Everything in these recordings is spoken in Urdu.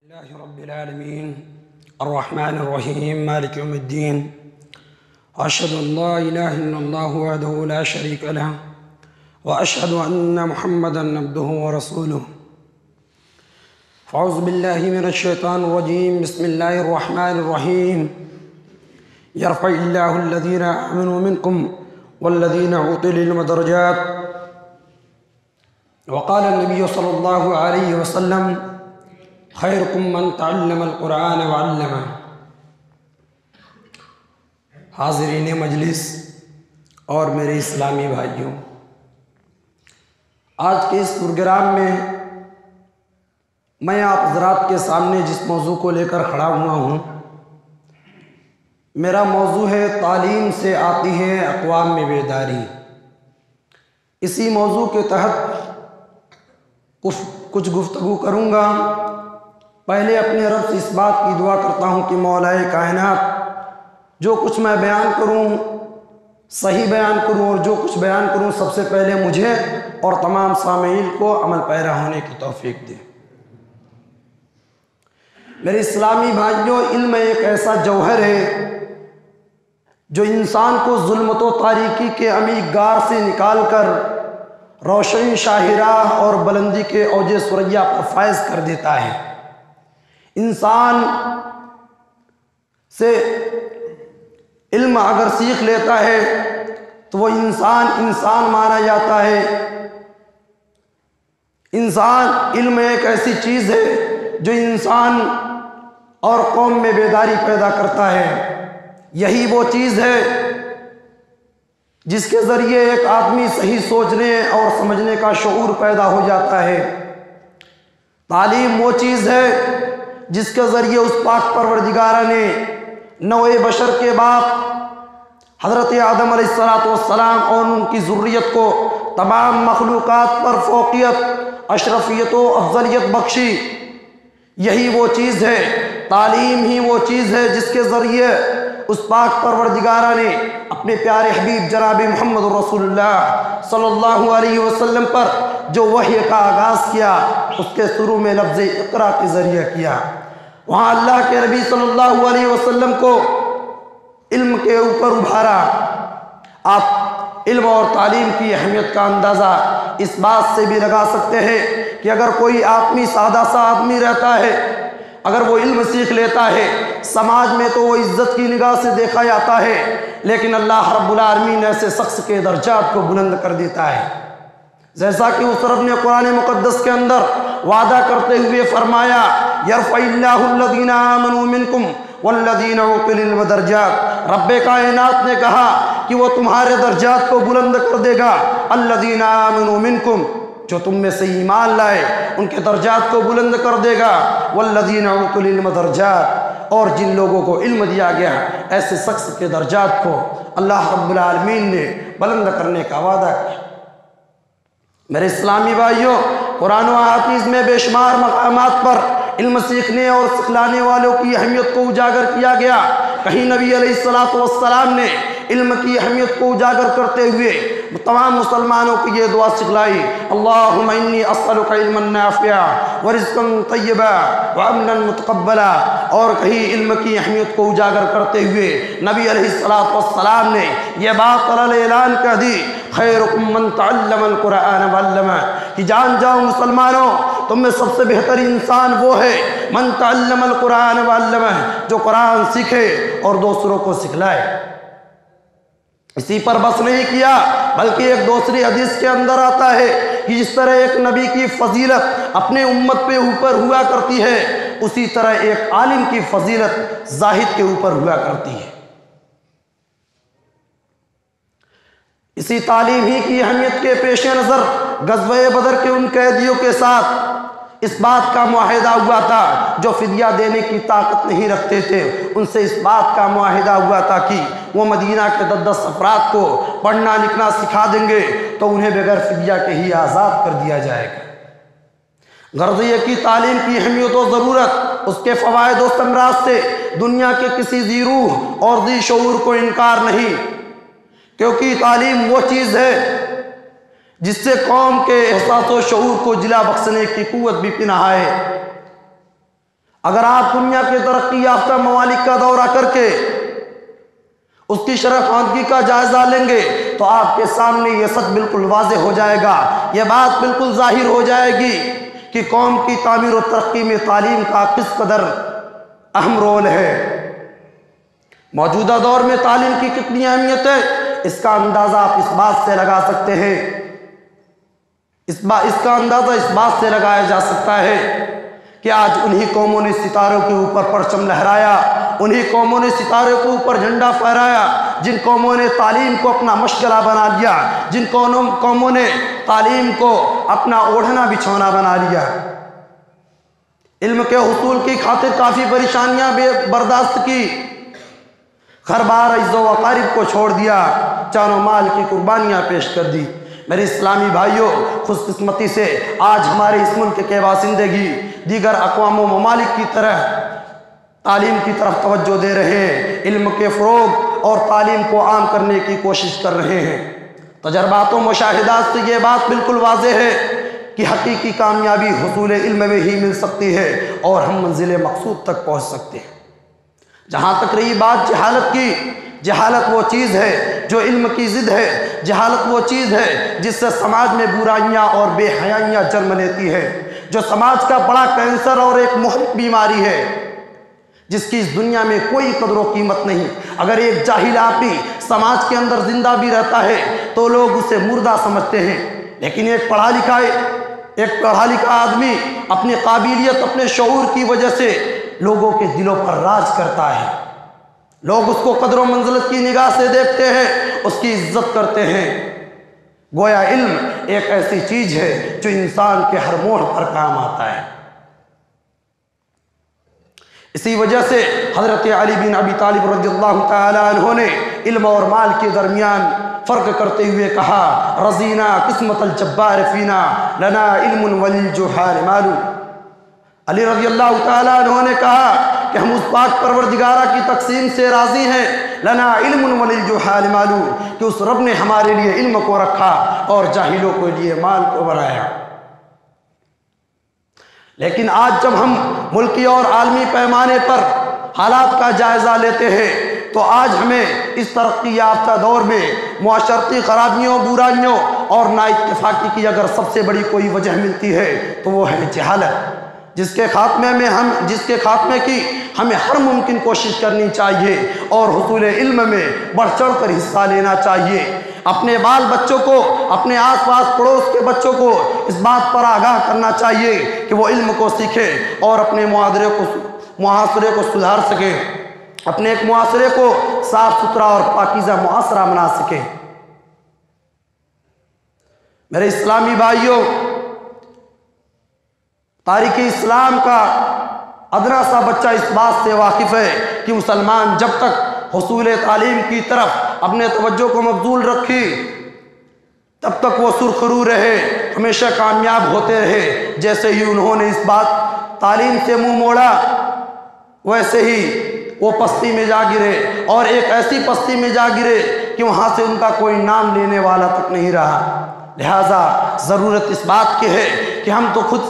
لله رب العالمين الرحمن الرحيم مالك يوم الدين وأشهد أن لا إله إلا الله وحده لا شريك له وأشهد أن محمدا عبده ورسوله فأعوذ بالله من الشيطان الرجيم بسم الله الرحمن الرحيم يرفع الله الذين آمنوا منكم والذين أوتوا العلم درجات وقال النبي صلى الله عليه وسلم خیرکم من تعلم القرآن وعلمہ۔ حاضرین مجلس اور میرے اسلامی بھائیوں، آج کے اس پروگرام میں آپ حضرات کے سامنے جس موضوع کو لے کر کھڑا ہوا ہوں، میرا موضوع ہے تعلیم سے آتی ہے اقوام میں بیداری۔ اسی موضوع کے تحت کچھ گفتگو کروں گا۔ پہلے اپنے رب سے اس بات کی دعا کرتا ہوں کہ مولا کائنات جو کچھ میں بیان کروں صحیح بیان کروں، اور جو کچھ بیان کروں سب سے پہلے مجھے اور تمام سامعین کو عمل پیرا ہونے کی توفیق دے۔ میرے اسلامی بھائیوں، علم ایک ایسا جوہر ہے جو انسان کو ظلمت و تاریکی کے عمیق غار سے نکال کر روشن شاہراہ اور بلندی کے اوج ثریا پر فائز کر دیتا ہے۔ انسان سے علم اگر سیکھ لیتا ہے تو وہ انسان مانا جاتا ہے۔ علم ایک ایسی چیز ہے جو انسان اور قوم میں بیداری پیدا کرتا ہے۔ یہی وہ چیز ہے جس کے ذریعے ایک آدمی صحیح سوچنے اور سمجھنے کا شعور پیدا ہو جاتا ہے۔ تعلیم وہ چیز ہے جس کے ذریعے اس پاک پروردگارہ نے نوع بشر کے باپ حضرت آدم علیہ السلام اور ان کی ذریت کو تمام مخلوقات پر فوقیت، اشرفیت و افضلیت بخشی۔ یہی وہ چیز ہے، تعلیم ہی وہ چیز ہے جس کے ذریعے اس پاک پروردگارہ نے اپنے پیارے حبیب جناب محمد رسول اللہ صلی اللہ علیہ وسلم پر جو وحی کا آغاز کیا، اس کے شروع میں لفظ اقرا کے ذریعے کیا۔ وہاں اللہ کے نبی صلی اللہ علیہ وسلم کو علم کے اوپر ابھارا۔ آپ علم اور تعلیم کی اہمیت کا اندازہ اس بات سے بھی لگا سکتے ہیں کہ اگر کوئی آدمی سادہ سا آدمی رہتا ہے، اگر وہ علم سیکھ لیتا ہے، سماج میں تو وہ عزت کی نگاہ سے دیکھا جاتا ہے، لیکن اللہ رب العالمین ایسے شخص کے درجات کو بلند کر دیتا ہے۔ جیسا کہ اس رب نے قرآن مقدس کے اندر وعدہ کرتے ہوئے فرمایا، یرفع اللہ الذین آمنوا منکم والذین اوتوا العلم درجات۔ رب کائنات نے کہا کہ وہ تمہارے درجات کو بلند کر دے گا۔ الذین آمنوا منکم، جو تم میں سے ایمان لائے ان کے درجات کو بلند کر دے گا۔ والذین اوتوا العلم درجات، اور جن لوگوں کو علم دیا گیا ایسے شخص کے درجات کو اللہ رب العالمین نے بلند کرنے کا وعدہ کیا۔ میرے اسلامی بھائیوں، قرآن و حدیث میں بے شمار مقامات پر علم سیکھنے اور سکھلانے والوں کی اہمیت کو اجاگر کیا گیا۔ کہیں نبی علیہ السلام نے علم کی اہمیت کو اجاگر کرتے ہوئے تمام مسلمانوں کو یہ دعا سکھلائی، اللہم انی اسألک علما نافعا ورزقا طیبا وامنا متقبلا۔ اور کہیں علم کی اہمیت کو اجاگر کرتے ہوئے نبی علیہ السلام نے یہ بات اعلان کر دی، خیرکم من تعلم القرآن وعلمہ، کہ جان جاؤ مسلمانوں، تم میں سب سے بہتر انسان وہ ہے من تعلم القرآن وعلمہ، جو قرآن سیکھے اور دوسروں کو سکھلائے۔ اسی پر بس نہیں کیا، بلکہ ایک دوسری حدیث کے اندر آتا ہے کہ جس طرح ایک نبی کی فضیلت اپنے امت پہ اوپر ہوا کرتی ہے، اسی طرح ایک عالم کی فضیلت زاہد کے اوپر ہوا کرتی ہے۔ اسی تعلیم ہی کی اہمیت کے پیش نظر غزوہ بدر کے ان قیدیوں کے ساتھ اس بات کا معاہدہ ہوا تھا جو فدیہ دینے کی طاقت نہیں رکھتے تھے، ان سے اس بات کا معاہدہ ہوا تھا کہ وہ مدینہ کے 10 افراد کو پڑھنا لکھنا سکھا دیں گے تو انہیں بغیر فدیہ کے ہی آزاد کر دیا جائے گا۔ غرض یہ کہ تعلیم کی اہمیت و ضرورت، اس کے فوائد و ثمرات سے دنیا کے کسی ذی روح اور ذی شعور کو انکار نہیں، کیونکہ تعلیم وہ چیز ہے جس سے قوم کے احساس و شعور کو جلا بخشنے کی قوت بھی پنہا ہے۔ اگر آپ دنیا کے ترقی یافتہ ممالک کا دورہ کر کے اس کی شرح خواندگی کا جائزہ لیں گے تو آپ کے سامنے یہ سچ بالکل واضح ہو جائے گا، یہ بات بالکل ظاہر ہو جائے گی کہ قوم کی تعمیر و ترقی میں تعلیم کا کس قدر اہم رول ہے۔ موجودہ دور میں تعلیم کی کتنی اہمیت ہے، اس کا اندازہ آپ اس بات سے لگا سکتے ہیں، اس کا اندازہ اس بات سے لگایا جا سکتا ہے کہ آج انہی قوموں نے ستاروں کے اوپر پرچم لہرایا، انہی قوموں نے ستاروں کے اوپر جھنڈا پھہرایا، جن قوموں نے تعلیم کو اپنا مشغلہ بنا لیا، جن قوموں نے تعلیم کو اپنا اوڑھنا بچھونا بنا لیا۔ علم کے حصول کی خاطر کافی پریشانیاں برداشت کی، گھر بار عزت و اقارب کو چھوڑ دیا، جان و مال کی قربانیاں پیش کر دی۔ میرے اسلامی بھائیوں، خوش قسمتی سے آج ہمارے اس ملک کے باشندگی دیگر اقوام و ممالک کی طرح تعلیم کی طرف توجہ دے رہے ہیں، علم کے فروغ اور تعلیم کو عام کرنے کی کوشش کر رہے ہیں۔ تجربات و مشاہدات سے یہ بات بالکل واضح ہے کہ حقیقی کامیابی حصول علم میں ہی مل سکتی ہے اور ہم منزل مقصود تک پہنچ سکتے ہیں۔ جہاں تک رہی بات جہالت کی، جہالت وہ چیز ہے جو علم کی ضد ہے، جہالت وہ چیز ہے جس سے سماج میں برائیاں اور بے حیائیاں جنم لیتی ہے، جو سماج کا بڑا کینسر اور ایک مہلک بیماری ہے جس کی اس دنیا میں کوئی قدر و قیمت نہیں۔ اگر ایک جاہل آدمی سماج کے اندر زندہ بھی رہتا ہے تو لوگ اسے مردہ سمجھتے ہیں، لیکن ایک پڑھا لکھا آدمی اپنی قابلیت، اپنے شعور کی وجہ سے لوگوں کے دلوں پر راج کرتا ہے، لوگ اس کو قدر و منزلت کی نگاہ سے دیکھتے ہیں، اس کی عزت کرتے ہیں۔ گویا علم ایک ایسی چیز ہے جو انسان کے ہر موڑ پر کام آتا ہے۔ اسی وجہ سے حضرت علی بن ابی طالب رضی اللہ تعالیٰ عنہ نے علم اور مال کے درمیان فرق کرتے ہوئے کہا، رضینا قسمت الجبار فینا لنا علم وللجہال مال۔ علی رضی اللہ تعالیٰ عنہ نے کہا کہ ہم اس پاک پروردگارہ کی تقسیم سے راضی ہیں، لنا علم وللجہال مال، کہ اس رب نے ہمارے لیے علم کو رکھا اور جاہلوں کے لیے مال کو بنایا۔ لیکن آج جب ہم ملکی اور عالمی پیمانے پر حالات کا جائزہ لیتے ہیں تو آج ہمیں اس ترقی یافتہ دور میں معاشرتی خرابیوں، برائیوں اور نا اتفاقی کی اگر سب سے بڑی کوئی وجہ ملتی ہے تو وہ ہے جہالت، جس کے خاتمے کی ہمیں ہر ممکن کوشش کرنی چاہیے اور حصول علم میں بڑھ چڑھ کر حصہ لینا چاہیے۔ اپنے بال بچوں کو، اپنے آس پاس پڑوس کے بچوں کو اس بات پر آگاہ کرنا چاہیے کہ وہ علم کو سیکھیں اور اپنے معاشرے کو سدھار سکیں، اپنے ایک معاشرے کو صاف ستھرا اور پاکیزہ معاشرہ بنا سکیں۔ میرے اسلامی بھائیوں، تاریخ اسلام کا ادنا سا بچہ اس بات سے واقف ہے کہ مسلمان جب تک حصول تعلیم کی طرف اپنے توجہ کو مبذول رکھی تب تک وہ سرخرو رہے، ہمیشہ کامیاب ہوتے رہے۔ جیسے ہی انہوں نے اس بات تعلیم سے منہ موڑا ویسے ہی وہ پستی میں جا گرے، اور ایک ایسی پستی میں جا گرے کہ وہاں سے ان کا کوئی نام لینے والا تک نہیں رہا۔ لہٰذا ضرورت اس بات کی ہے کہ ہم تو خود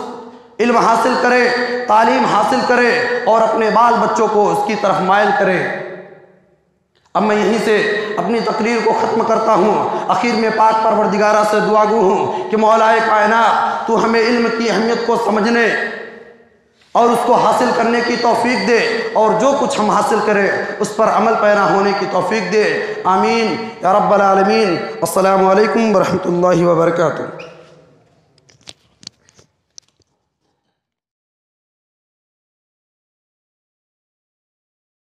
علم حاصل کریں، تعلیم حاصل کریں اور اپنے بال بچوں کو اس کی طرف مائل کریں۔ اب میں یہیں سے اپنی تقریر کو ختم کرتا ہوں۔ آخر میں پاک پروردگارہ سے دعا گو ہوں کہ مولا کائنات تو ہمیں علم کی اہمیت کو سمجھنے اور اس کو حاصل کرنے کی توفیق دے، اور جو کچھ ہم حاصل کریں اس پر عمل پیرا ہونے کی توفیق دے۔ آمین یا رب العالمین۔ السلام علیکم ورحمۃ اللہ وبرکاتہ۔